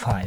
5،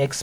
x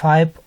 5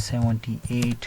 78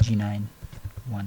G91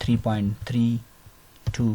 3.32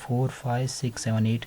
4 5 6 7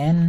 n,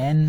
n,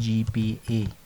GPA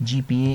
GPA